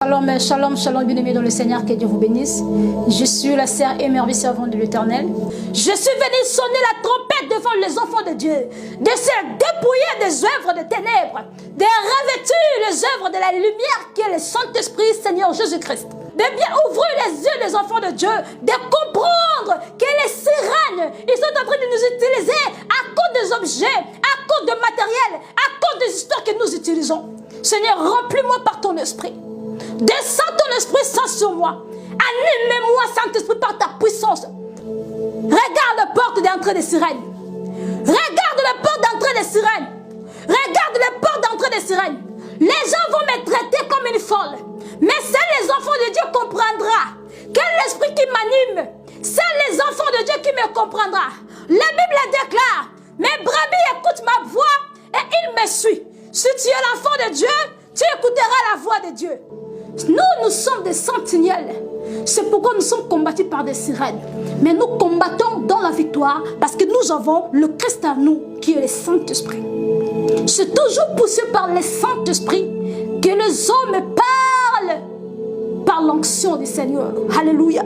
Shalom, shalom, shalom, bien-aimés dans le Seigneur, que Dieu vous bénisse. Je suis la sœur émerveillée servante de l'Éternel. Je suis venue sonner la trompette devant les enfants de Dieu, de se dépouiller des œuvres de ténèbres, de revêtir les œuvres de la lumière qui est le Saint-Esprit, Seigneur Jésus-Christ. De bien ouvrir les yeux des enfants de Dieu, de comprendre que les sirènes, ils sont en train de nous utiliser à cause des objets, à cause de matériel, à cause des histoires que nous utilisons. Seigneur, remplis-moi par ton esprit. Descends ton Esprit Saint sur moi. Anime-moi, Saint-Esprit, par ta puissance. Regarde la porte d'entrée des sirènes. Regarde la porte d'entrée des sirènes. Regarde la porte d'entrée des sirènes. Les gens vont me traiter comme une folle. Mais c'est les enfants de Dieu comprendra. Quel esprit qui m'anime. C'est les enfants de Dieu qui me comprendra. La Bible déclare, mes brebis écoutent ma voix et ils me suivent. Si tu es l'enfant de Dieu, tu écouteras la voix de Dieu. Nous sommes des sentinelles. C'est pourquoi nous sommes combattus par des sirènes. Mais nous combattons dans la victoire parce que nous avons le Christ en nous qui est le Saint-Esprit. C'est toujours poussé par le Saint-Esprit que les hommes parlent par l'onction du Seigneur. Alléluia.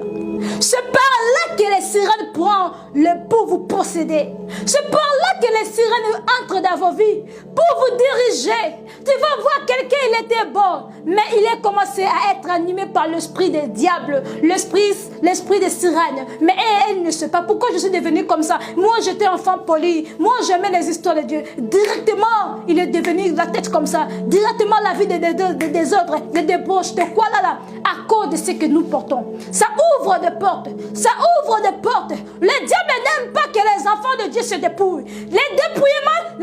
C'est par là que les sirènes prennent le pour vous posséder. C'est par là que les sirènes entrent dans vos vies pour vous diriger. Tu vas voir quelqu'un, il était bon, mais il a commencé à être animé par l'esprit des diables, l'esprit des sirènes. Mais elle ne sait pas pourquoi je suis devenue comme ça. Moi, j'étais enfant poli. Moi, j'aimais les histoires de Dieu. Directement, il est devenu la tête comme ça. Directement, la vie des désordres, des débauches, de quoi là, à cause de ce que nous portons. Ça ouvre des portes. Ça ouvre des portes. Le diable n'aime pas que les enfants de Dieu se dépouillent. Les dépouillements,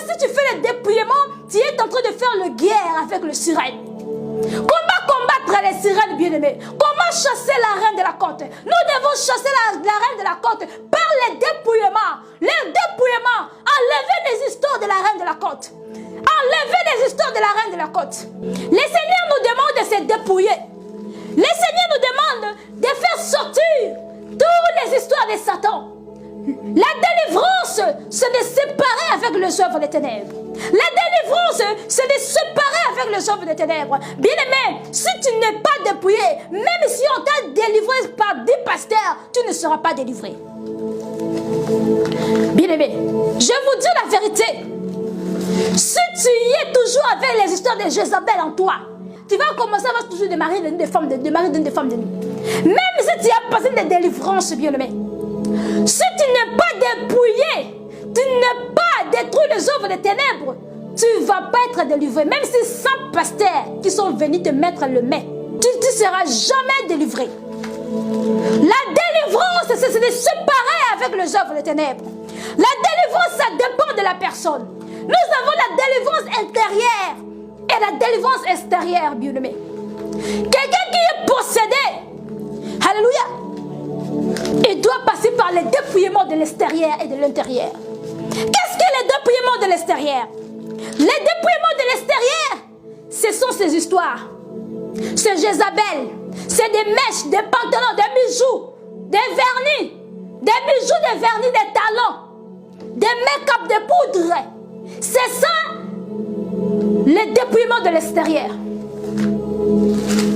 si tu fais les dépouillements, tu es en train de faire le guerre avec le sirène. Comment combattre les sirènes, bien-aimés? Comment chasser la reine de la côte? Nous devons chasser la reine de la côte par les dépouillements. Les dépouillements. Enlever les histoires de la reine de la côte. Enlever les histoires de la reine de la côte. Le Seigneur nous demande de se dépouiller. Le Seigneur nous demande de faire sortir toutes les histoires de Satan. La délivrance, c'est de séparer avec les œuvres des ténèbres. La délivrance, c'est de séparer avec les œuvres des ténèbres. Bien-aimé, si tu n'es pas dépouillé, même si on t'a délivré par 10 pasteurs, tu ne seras pas délivré. Bien-aimé, je vous dis la vérité. Si tu y es toujours avec les histoires de Jézabel en toi, tu vas commencer à toujours démarrer des femmes de nuit. Même si tu as passé des délivrances, bien-aimé. Si tu n'es pas dépouillé, tu n'es pas détruit les œuvres des ténèbres, tu ne vas pas être délivré. Même si 100 pasteurs qui sont venus te mettre le mets, tu ne seras jamais délivré. La délivrance, c'est de se séparer avec les œuvres des ténèbres. La délivrance, ça dépend de la personne. Nous avons la délivrance intérieure et la délivrance extérieure, bien-aimé. Quelqu'un qui est possédé, alléluia, il doit passer par les dépouillements de l'extérieur et de l'intérieur. Qu'est-ce que les dépouillements de l'extérieur? Les dépouillements de l'extérieur, ce sont ces histoires. C'est Jézabel, c'est des mèches, des pantalons, des bijoux, des vernis, des talons, des make-up, des poudres. C'est ça, les dépouillements de l'extérieur.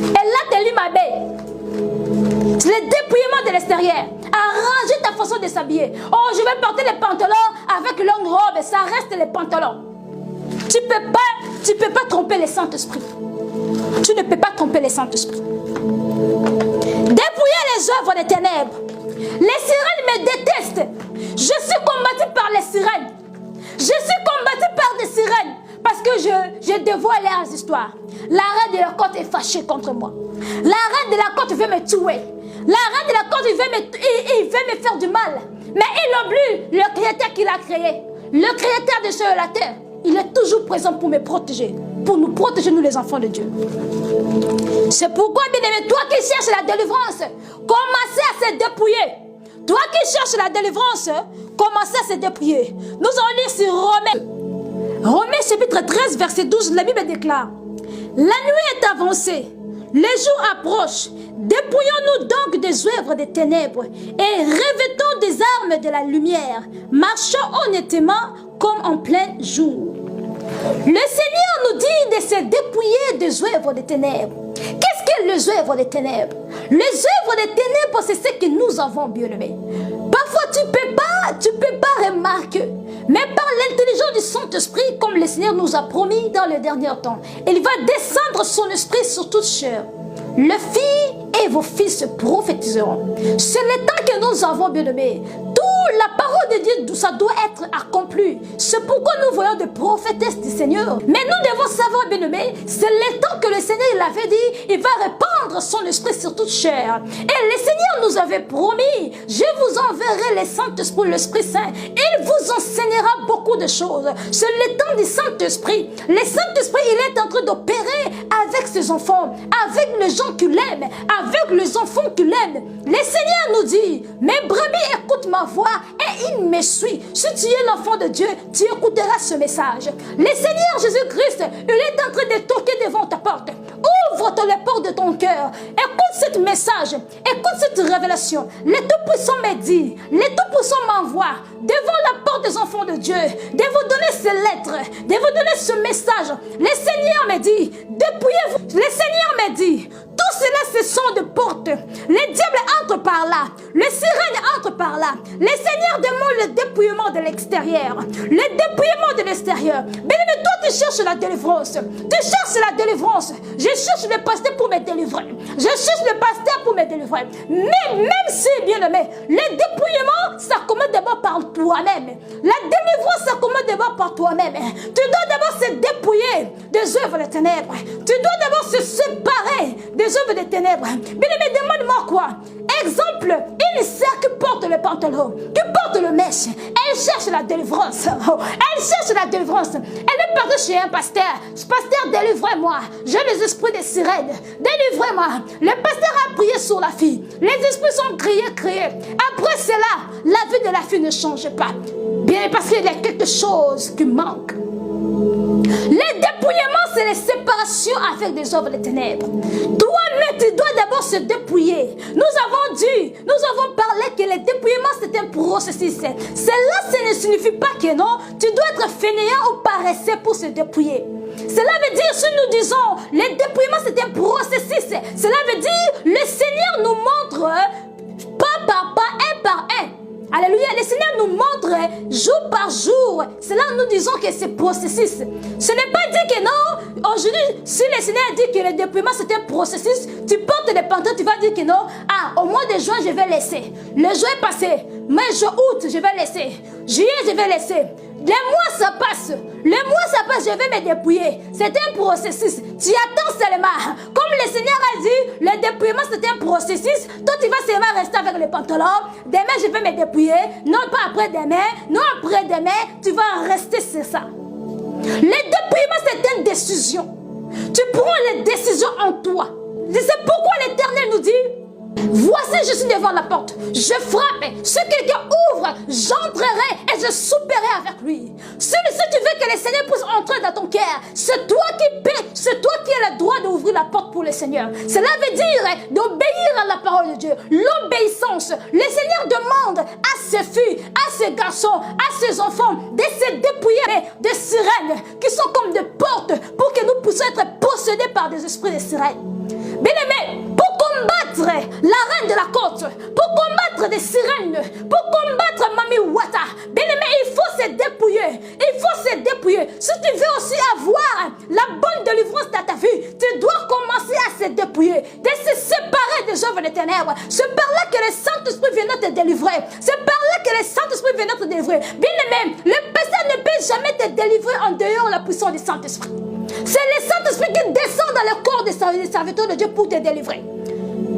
Et là, tu lis ma baie. Les dépouillements de l'extérieur. Arranger ta façon de s'habiller. Oh, je vais porter les pantalons avec longue robe. Ça reste les pantalons. Tu ne peux pas tromper le Saint-Esprit. Tu ne peux pas tromper le Saint-Esprit. Dépouiller les œuvres des ténèbres. Les sirènes me détestent. Je suis combattu par les sirènes. Je suis combattu par des sirènes. Parce que je dévoile leurs histoires. La reine de la côte est fâchée contre moi. La reine de la côte veut me tuer. La reine de la côte, il veut me faire du mal. Mais il oublie le Créateur qu'il a créé. Le Créateur des cieux et la terre. Il est toujours présent pour me protéger. Pour nous protéger, nous les enfants de Dieu. C'est pourquoi, bien-aimé, toi qui cherches la délivrance, commencez à se dépouiller. Toi qui cherches la délivrance, commencez à se dépouiller. Nous allons lire sur Romains chapitre 13, verset 12, la Bible déclare: la nuit est avancée, le jour approche. Dépouillons-nous donc des œuvres des ténèbres et revêtons des armes de la lumière. Marchons honnêtement comme en plein jour. Le Seigneur nous dit de se dépouiller des œuvres des ténèbres. Qu'est-ce que les œuvres des ténèbres? Les œuvres des ténèbres, c'est ce que nous avons, bien-aimés. Parfois, tu peux pas remarquer. Mais par l'intelligence du Saint-Esprit, comme le Seigneur nous a promis dans les derniers temps, il va descendre son esprit sur toute chair. Les filles et vos fils prophétiseront. C'est le temps que nous avons, bien-aimés. La parole de Dieu, ça doit être accompli. C'est pourquoi nous voyons des prophétesses du Seigneur. Mais nous devons savoir, bien-aimés, c'est le temps que le Seigneur l'avait dit, il va répandre son esprit sur toute chair. Et le Seigneur nous avait promis, je vous enverrai le Saint-Esprit, l'Esprit Saint. Il vous enseignera beaucoup de choses. C'est le temps du Saint-Esprit. Le Saint-Esprit, il est en train d'opérer avec ses enfants, avec les gens qui l'aiment, avec les enfants qui l'aiment. Le Seigneur nous dit, mes brebis écoutent ma voix et il me suit. Si tu es l'enfant de Dieu, tu écouteras ce message. Le Seigneur Jésus-Christ, il est en train de toquer devant ta porte. Ouvre les portes de ton cœur. Écoute ce message. Écoute cette révélation. Le Tout-Puissant me dit, le Tout-Puissant m'envoie devant la porte des enfants de Dieu, de vous donner ces lettres, de vous donner ce message. Le Seigneur me dit, dépouillez-vous. Le Seigneur me dit, tout cela, ce sont des portes. Les diables entrent par là. Les sirènes entrent par là. Le Seigneur demande le dépouillement de l'extérieur. Le dépouillement de l'extérieur. Bien-aimé, toi, tu cherches la délivrance. Tu cherches la délivrance. Je cherche le pasteur pour me délivrer. Je cherche le pasteur pour me délivrer. Mais même si, bien-aimé, le dépouillement, ça commence d'abord par toi-même. La délivrance, ça commence d'abord par toi-même. Tu dois d'abord se dépouiller des œuvres des ténèbres. Tu dois d'abord se séparer des œuvres des ténèbres. Bien-aimé, demande-moi quoi? Exemple, une sœur qui porte le pantalon, qui porte le mèche, elle cherche la délivrance. Elle cherche la délivrance. Elle est partie chez un pasteur. Ce pasteur, délivrez-moi. J'ai les esprits des sirènes. Délivrez-moi. Le pasteur a prié sur la fille. Les esprits sont criés. Après cela, la vie de la fille ne change pas. Bien, parce qu'il y a quelque chose qui manque. Le dépouillement, c'est la séparation avec des œuvres des ténèbres. Toi-même, tu dois d'abord se dépouiller. Nous avons parlé que le dépouillement, c'est un processus. Cela, ça ne signifie pas que non, tu dois être fainéant ou paresseux pour se dépouiller. Cela veut dire, si nous disons, le dépouillement, c'est un processus. Cela veut dire, le Seigneur nous montre pas par pas, un par un. Alléluia, le Seigneur nous montre jour par jour. C'est là où nous disons que c'est processus. Ce n'est pas dit que non. Aujourd'hui, si le Seigneur dit que le dépouillement c'est un processus, tu portes les pantalons, tu vas dire que non. Ah, au mois de juin, je vais laisser. Le juin est passé. Mai, juin, août, je vais laisser. Juillet, je vais laisser. Les mois, ça passe. Les mois, ça passe, je vais me dépouiller. C'est un processus. Tu attends seulement. Comme le Seigneur a dit, le dépouillement, c'est un processus. Toi, tu vas seulement rester avec les pantalons. Demain, je vais me dépouiller. Non, pas après-demain. Non, après-demain. Tu vas rester, c'est ça. Le dépouillement, c'est une décision. Tu prends les décisions en toi. C'est pourquoi l'Éternel nous dit, voici, je suis devant la porte. Je frappe. Si quelqu'un ouvre, j'entrerai et je souperai avec lui. Si tu veux que le Seigneur puisse entrer dans ton cœur, c'est toi qui paies. C'est toi qui as le droit d'ouvrir la porte pour le Seigneur. Cela veut dire d'obéir à la parole de Dieu. L'obéissance. Le Seigneur demande à ses filles, à ses garçons, à ses enfants de se dépouiller des sirènes qui sont comme des portes pour que nous puissions être possédés par des esprits de sirènes. Bien-aimés, pour combattre la reine de la côte, pour combattre des sirènes, pour combattre Mami Wata, bien-aimé, il faut se dépouiller. Il faut se dépouiller. Si tu veux aussi avoir la bonne délivrance dans ta vie, tu dois commencer à se dépouiller, de se séparer des œuvres des ténèbres. C'est par là que le Saint-Esprit viendra te délivrer. C'est par là que le Saint-Esprit viendra te délivrer. Bien-aimé, le péché ne peut jamais te délivrer en dehors de la puissance du Saint-Esprit. C'est le Saint-Esprit qui descend dans le corps des serviteurs de Dieu pour te délivrer.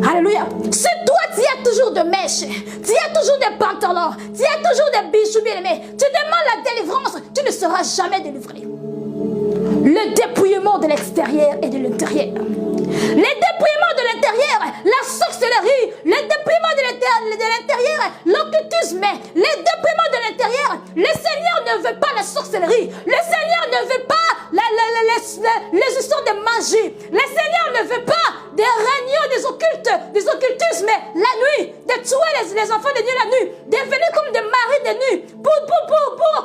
Alléluia. Si toi, tu as toujours de mèches, tu as toujours des pantalons, tu as toujours des bijoux bien-aimés, tu demandes la délivrance, tu ne seras jamais délivré. Le dépouillement de l'extérieur et de l'intérieur. Le dépouillement de l'intérieur, la sorcellerie, le dépouillement de l'intérieur, l'occultisme, le dépouillement de l'intérieur. Le Seigneur ne veut pas la sorcellerie. Le Seigneur ne veut pas les histoires de magie. Le Seigneur ne veut pas des réunions des occultismes la nuit, de tuer les enfants de Dieu la nuit, de venir comme des maris de nuit pour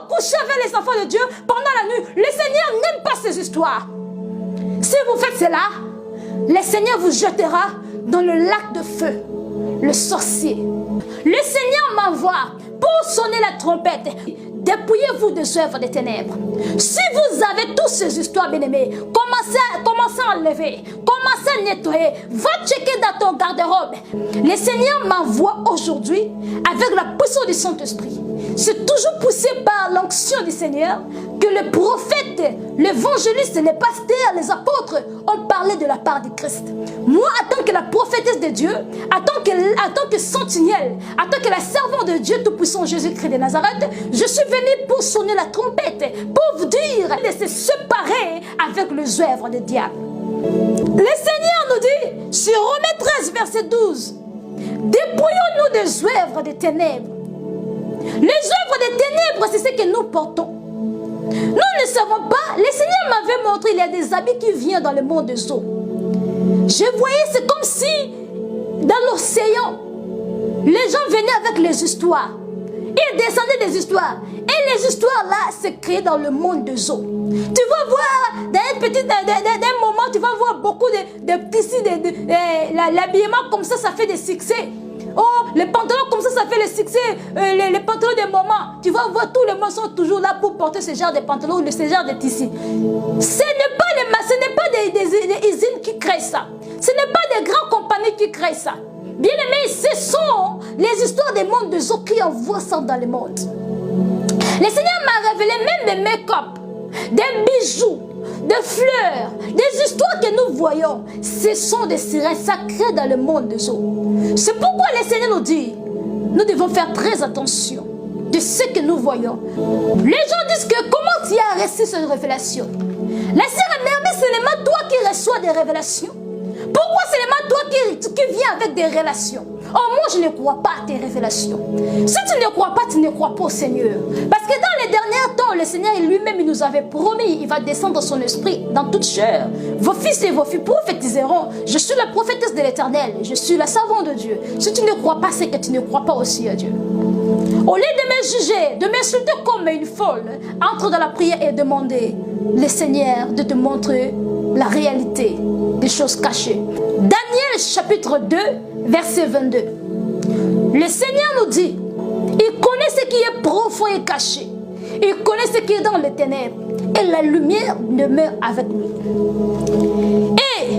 coucher avec les enfants de Dieu pendant la nuit. Le Seigneur n'aime histoires. Si vous faites cela, le Seigneur vous jettera dans le lac de feu, le sorcier. Le Seigneur m'envoie pour sonner la trompette. Dépouillez-vous des œuvres des ténèbres. Si vous avez toutes ces histoires, bien-aimés, commencez à enlever, commencez à nettoyer. Va checker dans ton garde-robe. Le Seigneur m'envoie aujourd'hui avec la puissance du Saint-Esprit. C'est toujours poussé par l'onction du Seigneur que le prophète, l'évangéliste, les pasteurs, les apôtres ont parlé de la part du Christ. Moi, en tant que la prophétesse de Dieu, en tant que sentinelle, en tant que la servante de Dieu Tout-Puissant Jésus-Christ de Nazareth, je suis venue pour sonner la trompette, pour vous dire de se séparer avec les œuvres du diable. Le Seigneur nous dit, sur Romains 13, verset 12, dépouillons-nous des œuvres des ténèbres. Les œuvres des ténèbres, c'est ce que nous portons. Nous ne savons pas. Le Seigneur m'avait montré, il y a des habits qui viennent dans le monde des eaux. Je voyais, c'est comme si dans l'océan, les gens venaient avec les histoires. Ils descendaient des histoires. Et les histoires là, c'est créé dans le monde des eaux. Tu vas voir, d'un moment, tu vas voir beaucoup de tissus, l'habillement comme ça fait des succès. Oh, les pantalons comme ça fait le succès. Les pantalons des moments. Tu vas voir, tous les gens sont toujours là pour porter ce genre de pantalons ou ce genre de tissus. Ce n'est pas des usines qui créent ça. Ce n'est pas des grandes compagnies qui créent ça. Bien aimé, ce sont les histoires des mondes de eaux qui envoient ça dans le monde. Le Seigneur m'a révélé même des make-up, des bijoux, des fleurs, des histoires que nous voyons. Ce sont des sirènes sacrées dans le monde des eaux. C'est pourquoi le Seigneur nous dit, nous devons faire très attention de ce que nous voyons. Les gens disent que comment tu as reçu cette révélation? La sœur Merveille, c'est seulement toi qui reçois des révélations. Pourquoi c'est seulement toi qui viens avec des relations? Oh, moi je ne crois pas à tes révélations. Si tu ne crois pas, tu ne crois pas au Seigneur. Parce que dans les derniers temps, le Seigneur lui-même il nous avait promis, il va descendre son esprit dans toute chair. Vos fils et vos filles prophétiseront. Je suis la prophétesse de l'Éternel. Je suis la servante de Dieu. Si tu ne crois pas, c'est que tu ne crois pas aussi à Dieu. Au lieu de me juger, de m'insulter comme une folle, entre dans la prière et demandez le Seigneur de te montrer la réalité des choses cachées. Daniel chapitre 2, verset 22. Le Seigneur nous dit, il connaît ce qui est profond et caché. Il connaît ce qui est dans les ténèbres. Et la lumière demeure avec lui. Et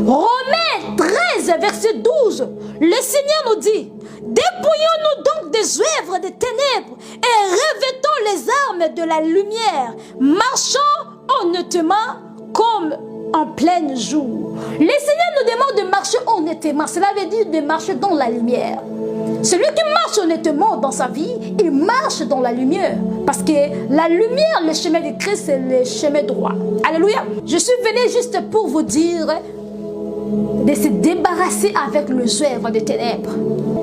Romains 13, verset 12. Le Seigneur nous dit, dépouillons-nous donc des œuvres des ténèbres et revêtons les armes de la lumière, marchant honnêtement comme en plein jour. Le Seigneur nous demande de marcher honnêtement. Cela veut dire de marcher dans la lumière. Celui qui marche honnêtement dans sa vie, il marche dans la lumière. Parce que la lumière, le chemin de Christ, c'est le chemin droit. Alléluia. Je suis venu juste pour vous dire de se débarrasser avec les œuvres des ténèbres.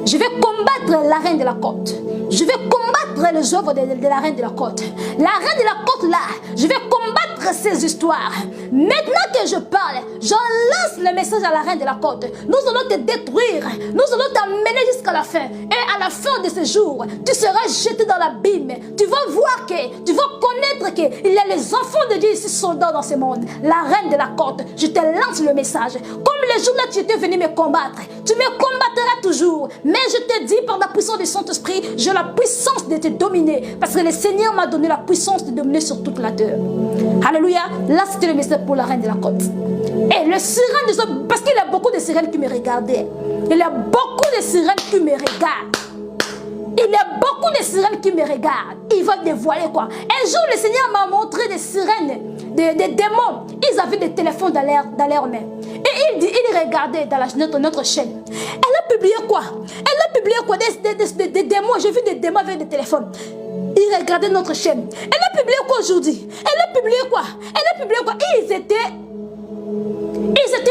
Je vais combattre la reine de la côte. Je vais combattre les œuvres de la reine de la côte. La reine de la côte là, je vais combattre ces histoires. Maintenant que je parle, je lance le message à la reine de la côte. Nous allons te détruire. Nous allons t'emmener jusqu'à la fin. Et à la fin de ce jour, tu seras jeté dans l'abîme. Tu vas voir que, tu vas connaître qu'il y a les enfants de Dieu ici soldats dans ce monde. La reine de la côte, je te lance le message. Comme le jour là tu étais venu me combattre, tu me combattras toujours. Mais je te dis par la puissance du Saint-Esprit, j'ai la puissance de te dominer. Parce que le Seigneur m'a donné la puissance de dominer sur toute la terre. Alléluia. Là c'était le message pour la reine de la côte. Et le sirène de ce... Parce qu'il y a beaucoup de sirènes qui me regardaient. Il y a beaucoup de sirènes qui me regardent. Il y a beaucoup de sirènes qui me regardent. Il va dévoiler quoi. Un jour, le Seigneur m'a montré des sirènes, des démons. Ils avaient des téléphones dans leurs mains. Et il regardait dans notre chaîne. Elle a publié quoi? Elle a publié quoi? Des démons. J'ai vu des démons avec des téléphones. Il regardait notre chaîne. Elle a publié quoi aujourd'hui? Elle a publié quoi? Elle a publié quoi? Ils étaient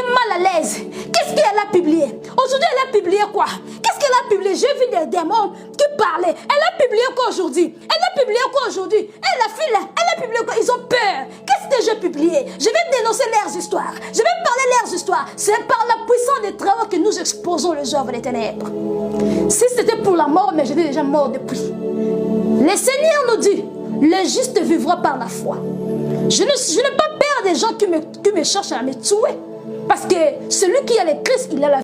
mal à l'aise. Qu'est-ce qu'elle a publié? Aujourd'hui, elle a publié quoi? Qu'est-ce qu'elle a publié? J'ai vu des démons qui parlaient. Elle a publié quoi aujourd'hui? Elle a publié quoi aujourd'hui? Elle a publié quoi? Ils ont peur. Qu'est-ce que j'ai publié? Je vais dénoncer leurs histoires. Je vais parler leurs histoires. C'est par la puissance des travaux que nous exposons les œuvres des ténèbres. Si c'était pour la mort, mais j'étais déjà mort depuis. Le Seigneur nous dit, le juste vivra par la foi. Je n'ai pas peur des gens qui me cherchent à me tuer. Parce que celui qui a le Christ, il a la